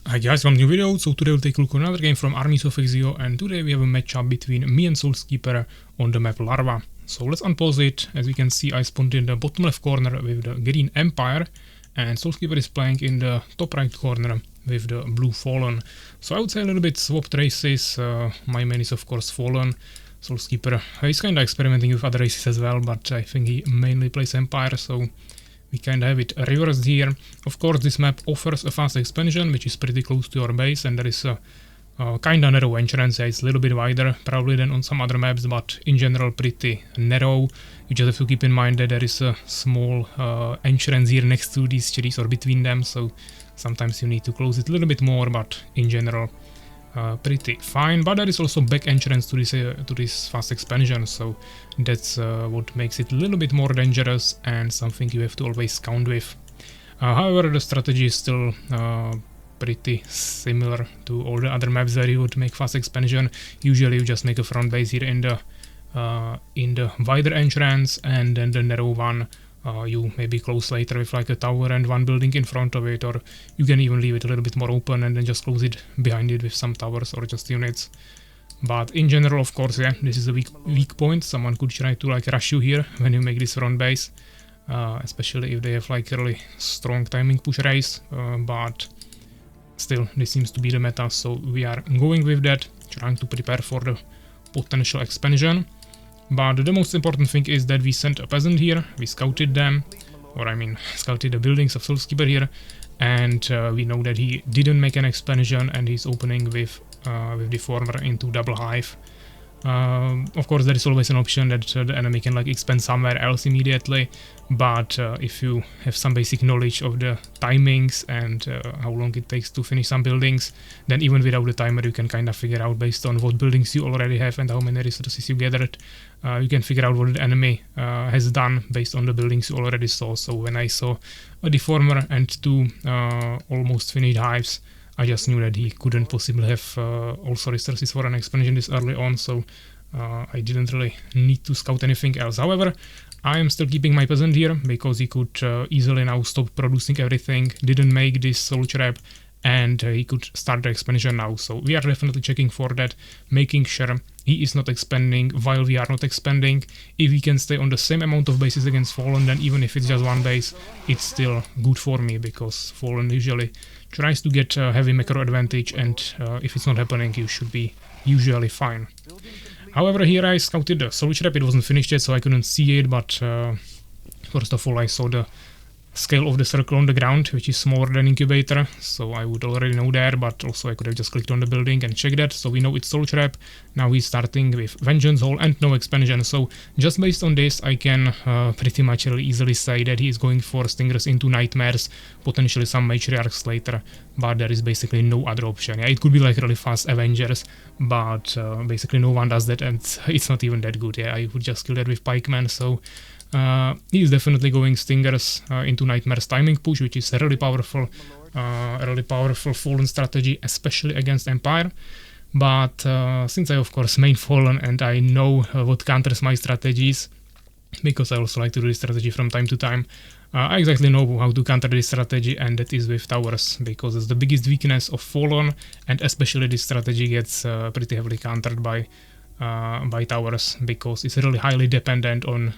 Hi guys, welcome to a new video. So today we'll take a look at another game from Armies of Exigo, and today we have a matchup between me and Soulskeeper on the map Larva. So let's unpause it. As we can see, I spawned in the bottom left corner with the green Empire, and Soulskeeper is playing in the top right corner with the blue Fallen. So I would say a little bit swapped races. My main is of course Fallen. Soulskeeper is kinda experimenting with other races as well, but I think he mainly plays Empire, so we kind of have it reversed here. Of course, this map offers a fast expansion, which is pretty close to your base, and there is a kind of narrow entrance. It's a little bit wider probably than on some other maps, but in general pretty narrow. You just have to keep in mind that there is a small entrance here next to these trees or between them, so sometimes you need to close it a little bit more, but in general pretty fine. But there is also back entrance to this fast expansion, so that's what makes it a little bit more dangerous and something you have to always count with. However, the strategy is still pretty similar to all the other maps where you would make fast expansion. Usually you just make a front base here in the wider entrance, and then the narrow one you maybe close later with like a tower and one building in front of it, or you can even leave it a little bit more open and then just close it behind it with some towers or just units. But in general, of course, yeah, this is a weak point. Someone could try to like rush you here when you make this front base, especially if they have like a really strong timing push race, but still this seems to be the meta, so we are going with that, trying to prepare for the potential expansion. But the most important thing is that we sent a peasant here, we scouted them, or I mean scouted the buildings of Soulskeeper here, and we know that he didn't make an expansion and he's opening with Deformer into double hive. Of course there is always an option that the enemy can like expand somewhere else immediately, but if you have some basic knowledge of the timings and how long it takes to finish some buildings, then even without the timer you can kind of figure out based on what buildings you already have and how many resources you gathered. You can figure out what the enemy has done based on the buildings you already saw. So when I saw a Deformer and two almost finished hives, I just knew that he couldn't possibly have also resources for an expansion this early on, so I didn't really need to scout anything else. However, I am still keeping my peasant here because he could easily now stop producing everything, didn't make this soul trap, and he could start the expansion now. So we are definitely checking for that, making sure he is not expanding while we are not expanding. If we can stay on the same amount of bases against Fallen, then even if it's just one base, it's still good for me, because Fallen usually tries to get a heavy macro advantage, and if it's not happening, you should be usually fine. However, here I scouted the soul trap. It wasn't finished yet, so I couldn't see it, but first of all I saw the scale of the circle on the ground, which is smaller than incubator, so I would already know there, but also I could have just clicked on the building and checked that, so we know it's soul trap. Now he's starting with Vengeance Hall and no expansion, so just based on this I can pretty much really easily say that he is going for Stingers into Nightmares, potentially some Matriarchs later, but there is basically no other option. Yeah, it could be like really fast Avengers, but basically no one does that, and it's not even that good. Yeah, I would just kill that with Pikeman, so he is definitely going Stingers into Nightmares timing push, which is a really powerful Fallen strategy, especially against Empire. But since I of course main Fallen and I know what counters my strategies, because I also like to do this strategy from time to time, I exactly know how to counter this strategy, and that is with towers, because it's the biggest weakness of Fallen, and especially this strategy gets pretty heavily countered by towers, because it's really highly dependent on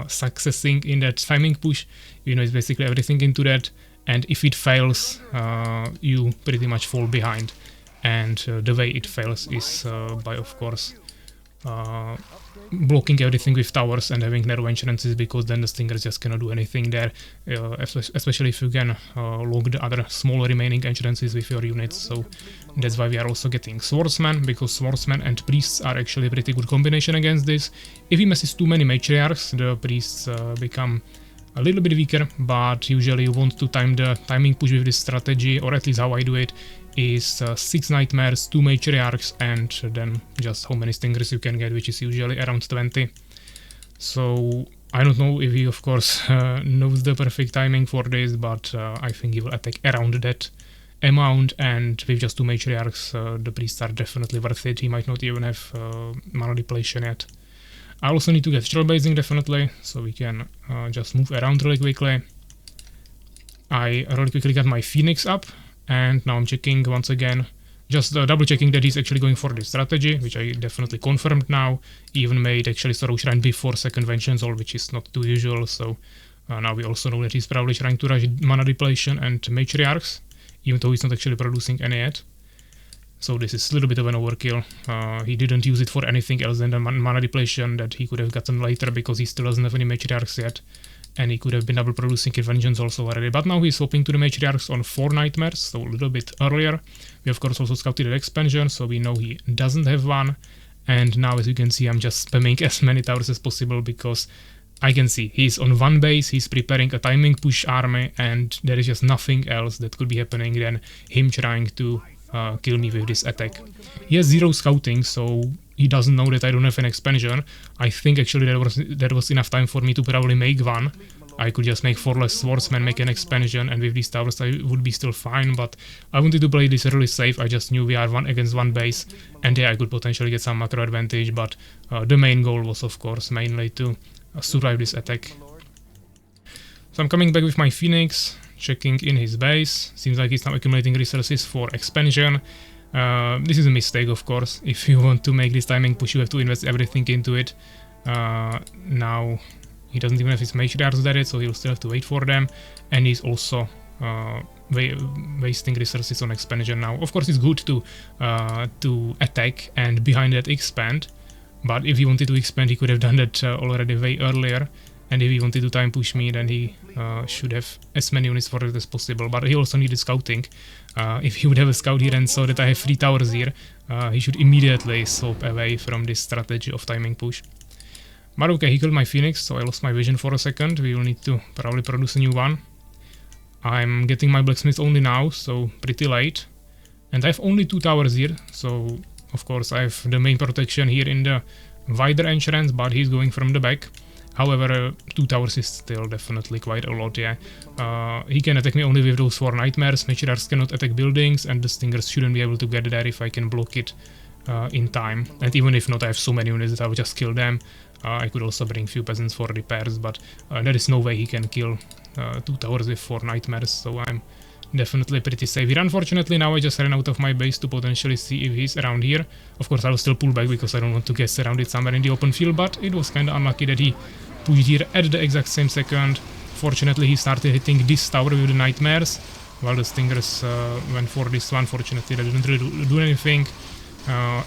successing in that timing push. You know, it's basically everything into that, and if it fails, you pretty much fall behind. And the way it fails is by, of course, blocking everything with towers and having narrow entrances, because then the Stingers just cannot do anything there, especially if you can lock the other small remaining entrances with your units. So that's why we are also getting Swordsman, because Swordsman and Priests are actually a pretty good combination against this. If he messes too many Matriarchs, the Priests become a little bit weaker, but usually you want to time the timing push with this strategy, or at least how I do it, is 6 Nightmares, 2 Matriarchs, and then just how many Stingers you can get, which is usually around 20. So I don't know if he of course knows the perfect timing for this, but I think he will attack around that amount, and with just 2 Matriarchs the Priests are definitely worth it. He might not even have mana depletion yet. I also need to get trailblazing definitely, so we can just move around really quickly. I really quickly got my Phoenix up, And now I'm checking once again, just double checking that he's actually going for this strategy, which I definitely confirmed now. Even made actually Soros Shrine before second Vengeance All, which is not too usual, so now we also know that he's probably trying to rush mana depletion and matriarchs, even though he's not actually producing any yet. So this is a little bit of an overkill. He didn't use it for anything else than the mana depletion that he could have gotten later, because he still doesn't have any matriarchs yet. And he could have been double producing in Vengeance also already. But now he's swapping to the matriarchs on 4 nightmares, so a little bit earlier. We of course also scouted the expansion, so we know he doesn't have one. And now, as you can see, I'm just spamming as many towers as possible, because I can see he's on one base, he's preparing a timing push army, and there is just nothing else that could be happening than him trying to kill me with this attack. He has 0 scouting, so he doesn't know that I don't have an expansion. I think actually there was enough time for me to probably make one. I could just make 4 less swordsmen, make an expansion, and with these towers I would be still fine, but I wanted to play this really safe. I just knew we are 1 against 1 base, and yeah, I could potentially get some macro advantage, but the main goal was of course mainly to survive this attack. So I'm coming back with my Phoenix, checking in his base. Seems like he's now accumulating resources for expansion. This is a mistake, of course. If you want to make this timing push, you have to invest everything into it. Now he doesn't even have his matriarchs there yet, so he'll still have to wait for them. And he's also wasting resources on expansion now. Of course, it's good to attack and behind that expand. But if he wanted to expand, he could have done that already way earlier. And if he wanted to time push me, then he should have as many units for it as possible. But he also needed scouting. If he would have a scout here and saw that I have 3 towers here, he should immediately swap away from this strategy of timing push. But okay, he killed my Phoenix, so I lost my vision for a second. We will need to probably produce a new one. I'm getting my blacksmith only now, so pretty late. And I have only 2 towers here, so of course I have the main protection here in the wider entrance, but he's going from the back. However, 2 towers is still definitely quite a lot, yeah. He can attack me only with those 4 nightmares, matriarchs cannot attack buildings, and the stingers shouldn't be able to get there if I can block it in time. And even if not, I have so many units that I will just kill them. I could also bring few peasants for repairs, but there is no way he can kill 2 towers with 4 nightmares, so I'm definitely pretty safe here. Unfortunately, now I just ran out of my base to potentially see if he's around here. Of course, I will still pull back because I don't want to get surrounded somewhere in the open field, but it was kinda unlucky that he pushed here at the exact same second. Fortunately, he started hitting this tower with the nightmares, while the stingers went for this one. Fortunately, they didn't really do anything.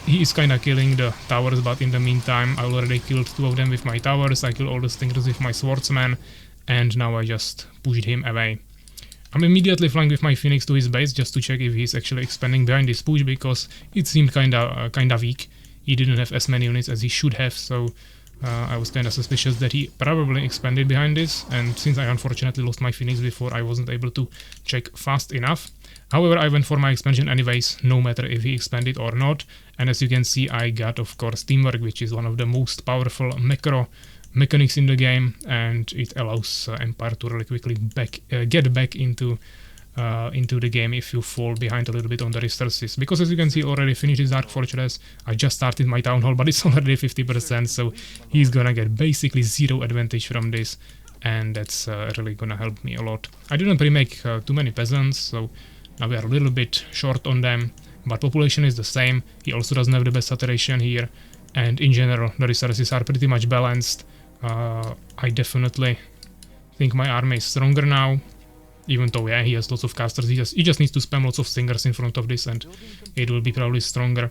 He is kinda killing the towers, but in the meantime, I already killed 2 of them with my towers. I killed all the stingers with my swordsman, and now I just pushed him away. I'm immediately flying with my Phoenix to his base just to check if he's actually expanding behind this push, because it seemed kinda weak. He didn't have as many units as he should have, so I was kinda suspicious that he probably expanded behind this, and since I unfortunately lost my Phoenix before, I wasn't able to check fast enough. However, I went for my expansion anyways, no matter if he expanded or not, and as you can see, I got, of course, teamwork, which is one of the most powerful macro mechanics in the game, and it allows Empire to really quickly get back into the game if you fall behind a little bit on the resources. Because as you can see, already finished his Dark Fortress. I just started my Town Hall, but it's already 50%, so he's gonna get basically 0 advantage from this, and that's really gonna help me a lot. I didn't pre-make too many peasants, so now we are a little bit short on them, but population is the same. He also doesn't have the best saturation here, and in general, the resources are pretty much balanced. I definitely think my army is stronger now, even though, yeah, he has lots of casters. He just needs to spam lots of stingers in front of this, and it will be probably stronger.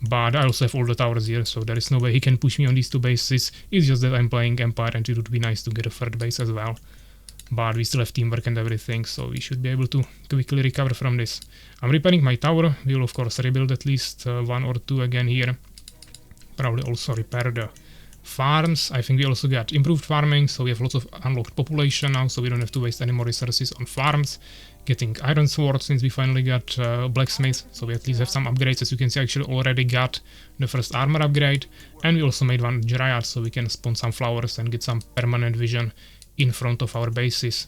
But I also have all the towers here, so there is no way he can push me on these 2 bases. It's just that I'm playing Empire, and it would be nice to get a 3rd base as well. But we still have teamwork and everything, so we should be able to quickly recover from this. I'm repairing my tower. We will of course rebuild at least 1 or 2 again here. Probably also repair the farms. I think we also got improved farming, so we have lots of unlocked population now, so we don't have to waste any more resources on farms. Getting iron swords since we finally got blacksmith, so we at least have some upgrades. As you can see, I actually already got the first armor upgrade, and we also made 1 dryad, so we can spawn some flowers and get some permanent vision in front of our bases.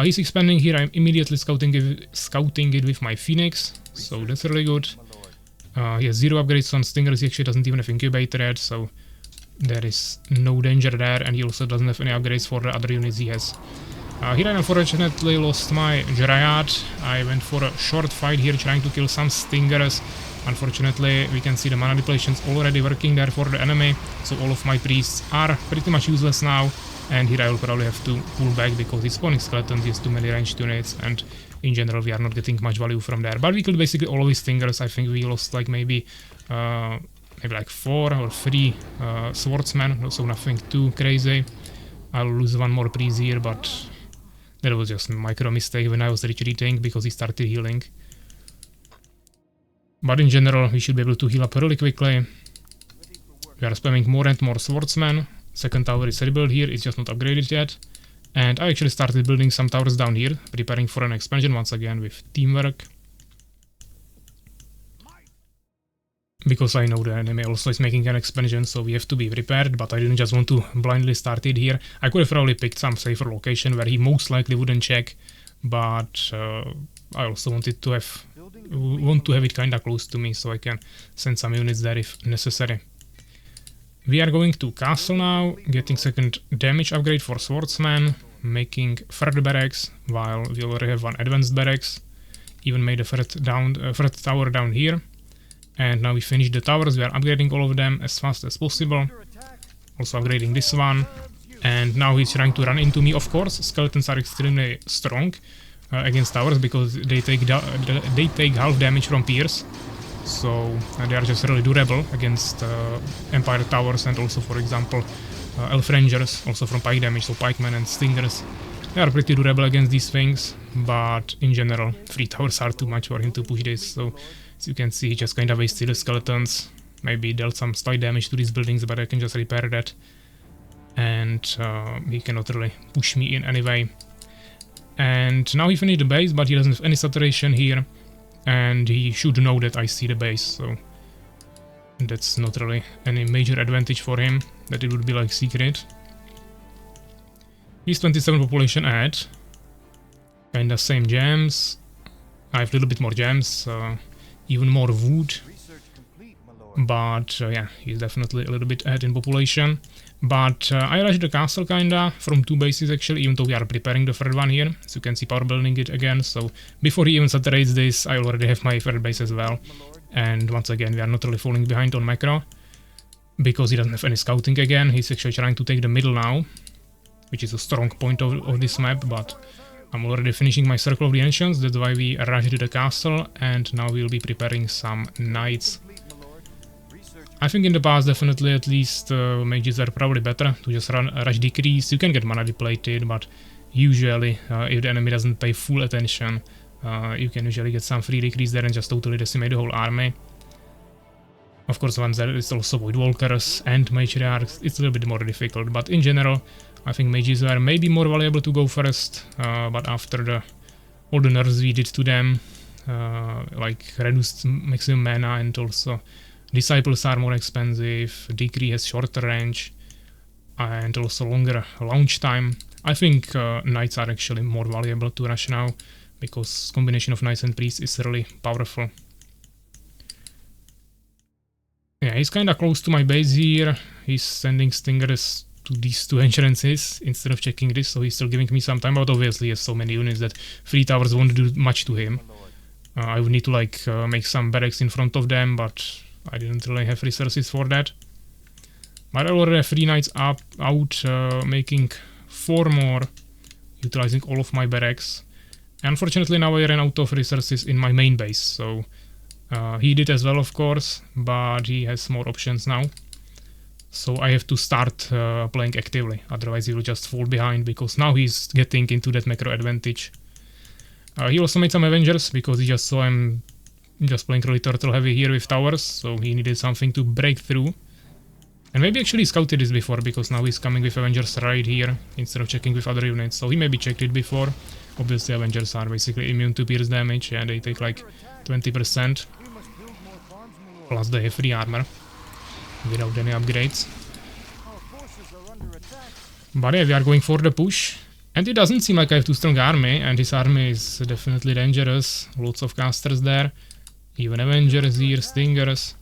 He's expanding here. I'm immediately scouting it with my Phoenix, so that's really good. He has 0 upgrades on stingers. He actually doesn't even have incubator yet, so there is no danger there, and he also doesn't have any upgrades for the other units he has. Here I unfortunately lost my Dryad. I went for a short fight here trying to kill some Stingers. Unfortunately, we can see the mana depletions already working there for the enemy, so all of my priests are pretty much useless now, and here I will probably have to pull back because he's spawning skeletons, he has too many ranged units, and in general we are not getting much value from there. But we killed basically all of his Stingers. I think we lost like maybe like 4 or 3 swordsmen, so nothing too crazy. I'll lose one more priest here, but that was just a micro mistake when I was retreating because he started healing. But in general, we should be able to heal up really quickly. We are spamming more and more swordsmen. Second tower is rebuilt here, it's just not upgraded yet. And I actually started building some towers down here, preparing for an expansion once again with teamwork. Because I know the enemy also is making an expansion, so we have to be prepared, but I didn't just want to blindly start it here. I could have probably picked some safer location where he most likely wouldn't check, but I also wanted to have it kinda close to me, so I can send some units there if necessary. We are going to castle now, getting second damage upgrade for swordsman, making third barracks, while we already have one advanced barracks. Even made a third tower down here. And now we finished the towers, we are upgrading all of them as fast as possible. Also upgrading this one. And now he's trying to run into me, of course. Skeletons are extremely strong against towers because they take half damage from pierce. So they are just really durable against Empire towers and also, for example, Elf Rangers, also from pike damage, so pikemen and stingers. They are pretty durable against these things, but in general, 3 towers are too much for him to push this, so as you can see, he just kind of wasted the skeletons. Maybe dealt some slight damage to these buildings, but I can just repair that. And he cannot really push me in anyway. And now he finished the base, but he doesn't have any saturation here. And he should know that I see the base, so that's not really any major advantage for him, that it would be like secret. He's 27 population add. Kinda same gems. I have a little bit more gems, even more wood. But yeah, he's definitely a little bit ahead in population. But I rushed the castle kinda from 2 bases actually, even though we are preparing the third one here. As you can see, power building it again, so before he even saturates this, I already have my third base as well. And once again, we are not really falling behind on macro, because he doesn't have any scouting again. He's actually trying to take the middle now, which is a strong point of this map, but I'm already finishing my Circle of the Ancients, that's why we rushed the castle, and now we'll be preparing some knights. I think in the past, definitely, at least, mages were probably better to just rush decrease. You can get mana depleted, but usually, if the enemy doesn't pay full attention, you can usually get some free decrease there and just totally decimate the whole army. Of course, once there is also Voidwalkers and Matriarchs, it's a little bit more difficult, but in general, I think mages were maybe more valuable to go first, but after all the nerfs we did to them, like reduced maximum mana and also Disciples are more expensive, Decree has shorter range, and also longer launch time. I think Knights are actually more valuable to rush now, because combination of Knights and Priests is really powerful. Yeah, he's kinda close to my base here. He's sending Stingers to these 2 entrances instead of checking this, so he's still giving me some time, but obviously he has so many units that 3 towers won't do much to him. I would need to like make some barracks in front of them, but I didn't really have resources for that. But I already have 3 knights out, making 4 more, utilizing all of my barracks. Unfortunately now I ran out of resources in my main base, so he did as well, of course, but he has more options now. So I have to start playing actively, otherwise he will just fall behind, because now he's getting into that macro advantage. He also made some Avengers, because he just saw I'm just playing really turtle heavy here with towers, so he needed something to break through. And maybe actually scouted this before, because now he's coming with Avengers right here, instead of checking with other units, so he maybe checked it before. Obviously Avengers are basically immune to pierce damage, and they take like 20%. Plus they have free armor, without any upgrades. But yeah, we are going for the push. And it doesn't seem like I have too strong army, and his army is definitely dangerous. Lots of casters there. Even Avengers here, Stingers.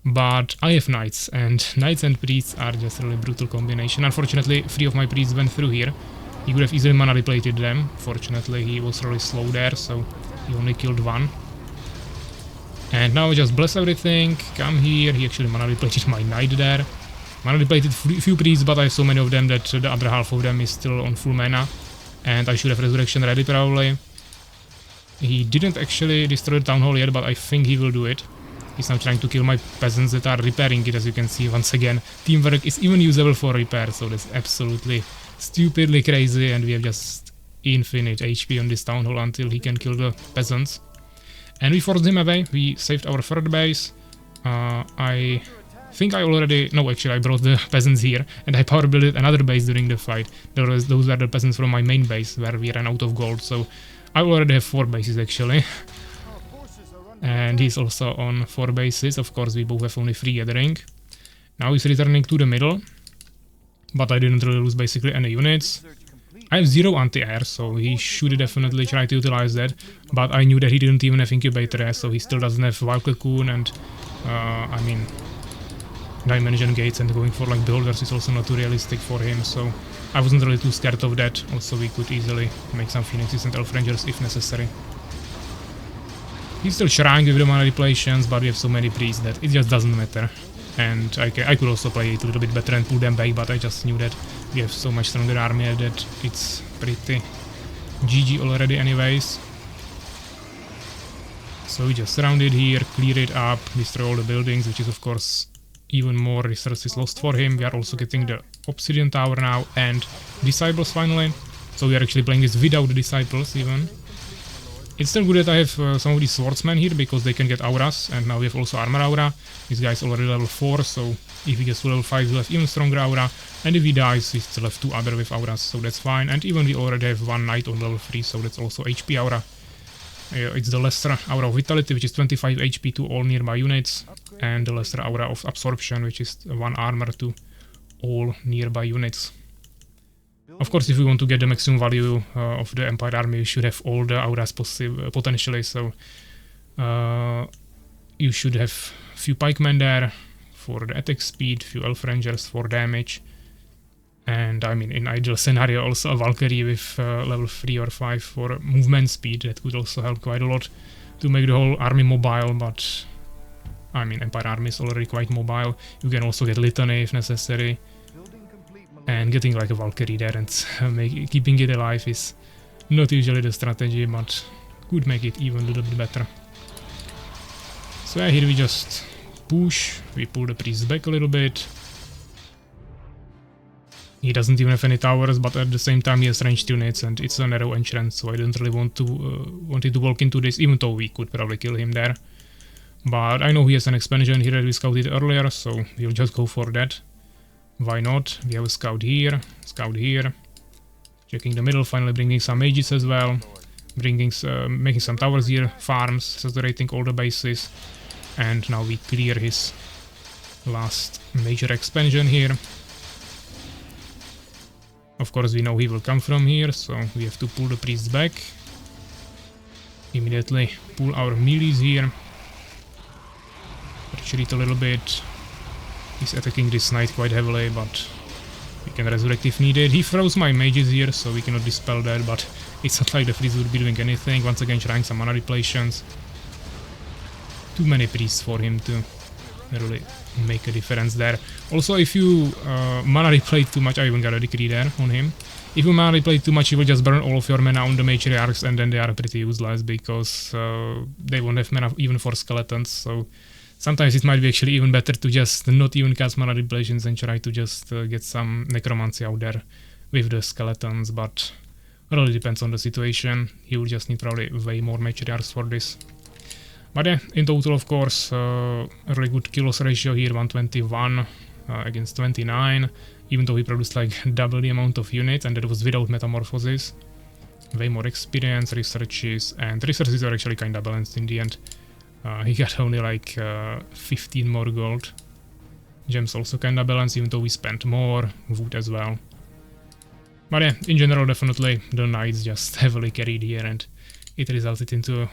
But I have Knights, and Knights and Priests are just a really brutal combination. Unfortunately, 3 of my Priests went through here. He could have easily mana depleted them. Fortunately, he was really slow there, so he only killed one. And now just bless everything, come here. He actually mana depleted my knight there. Mana depleted few priests, but I have so many of them that the other half of them is still on full mana. And I should have resurrection ready probably. He didn't actually destroy the town hall yet, but I think he will do it. He's now trying to kill my peasants that are repairing it, as you can see once again. Teamwork is even usable for repair, so that's absolutely stupidly crazy, and we have just infinite HP on this town hall until he can kill the peasants. And we forced him away. We saved our third base. I think I already... No, actually I brought the peasants here, and I power built another base during the fight. Those were the peasants from my main base, where we ran out of gold, so I already have 4 bases actually. And he's also on 4 bases. Of course, we both have only 3 gathering. Now he's returning to the middle, but I didn't really lose basically any units. I have 0 anti-air, so he should definitely try to utilize that, but I knew that he didn't even have incubator, so he still doesn't have wild cocoon, and I mean, dimension gates and going for like builders is also not too realistic for him, so I wasn't really too scared of that. Also, we could easily make some phoenixes and elf rangers if necessary. He's still trying with the mana depletions, but we have so many priests that it just doesn't matter. And I could also play it a little bit better and pull them back, but I just knew that we have so much stronger army that it's pretty GG already anyways. So we just surrounded here, clear it up, destroy all the buildings, which is of course even more resources lost for him. We are also getting the obsidian tower now and disciples finally. So we are actually playing this without the disciples even. It's still good that I have some of these swordsmen here, because they can get auras, and now we have also armor aura. This guy is already level 4, so if he gets to level 5 he'll have even stronger aura, and if he dies we still have 2 other with auras, so that's fine. And even we already have 1 knight on level 3, so that's also HP aura. It's the lesser aura of vitality, which is 25 HP to all nearby units, and the lesser aura of absorption, which is 1 armor to all nearby units. Of course, if we want to get the maximum value of the Empire army, we should have all the auras potentially, so you should have few pikemen there for the attack speed, few elf rangers for damage, and I mean, in ideal scenario also a Valkyrie with level 3 or 5 for movement speed. That could also help quite a lot to make the whole army mobile, but I mean, Empire army is already quite mobile. You can also get Litany if necessary. And getting like a Valkyrie there and keeping it alive is not usually the strategy, but could make it even a little bit better. So yeah, here we just push, we pull the priest back a little bit. He doesn't even have any towers, but at the same time he has ranged units and it's a narrow entrance, so I didn't really wanted to walk into this, even though we could probably kill him there. But I know he has an expansion here that we scouted earlier, so we'll just go for that. Why not? We have a scout here, checking the middle, finally bringing some mages as well, making some towers here, farms, saturating all the bases, and now we clear his last major expansion here. Of course we know he will come from here, so we have to pull the priests back. Immediately pull our melees here, retreat a little bit. He's attacking this knight quite heavily, but we can resurrect if needed. He throws my mages here, so we cannot dispel that, but it's not like the freeze would be doing anything. Once again trying some mana depletions. Too many priests for him to really make a difference there. Also, if you mana replay too much, I even got a decree there on him. If you mana replay too much, you will just burn all of your mana on the matriarchs, and then they are pretty useless, because they won't have mana even for skeletons, so sometimes it might be actually even better to just not even cast mana depletions and try to just get some necromancy out there with the skeletons, but it really depends on the situation. He will just need probably way more matriarchs for this. But yeah, in total of course, a really good kill-loss ratio here, 121 against 29, even though he produced like double the amount of units, and that was without metamorphosis. Way more experience, researches, and researches are actually kinda balanced in the end. He got only like 15 more gold. Gems also kinda balanced, even though we spent more, wood as well. But yeah, in general definitely the knights just heavily carried here, and it resulted into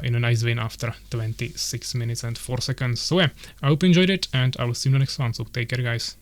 in a nice win after 26 minutes and 4 seconds. So yeah, I hope you enjoyed it, and I will see you in the next one, so take care guys.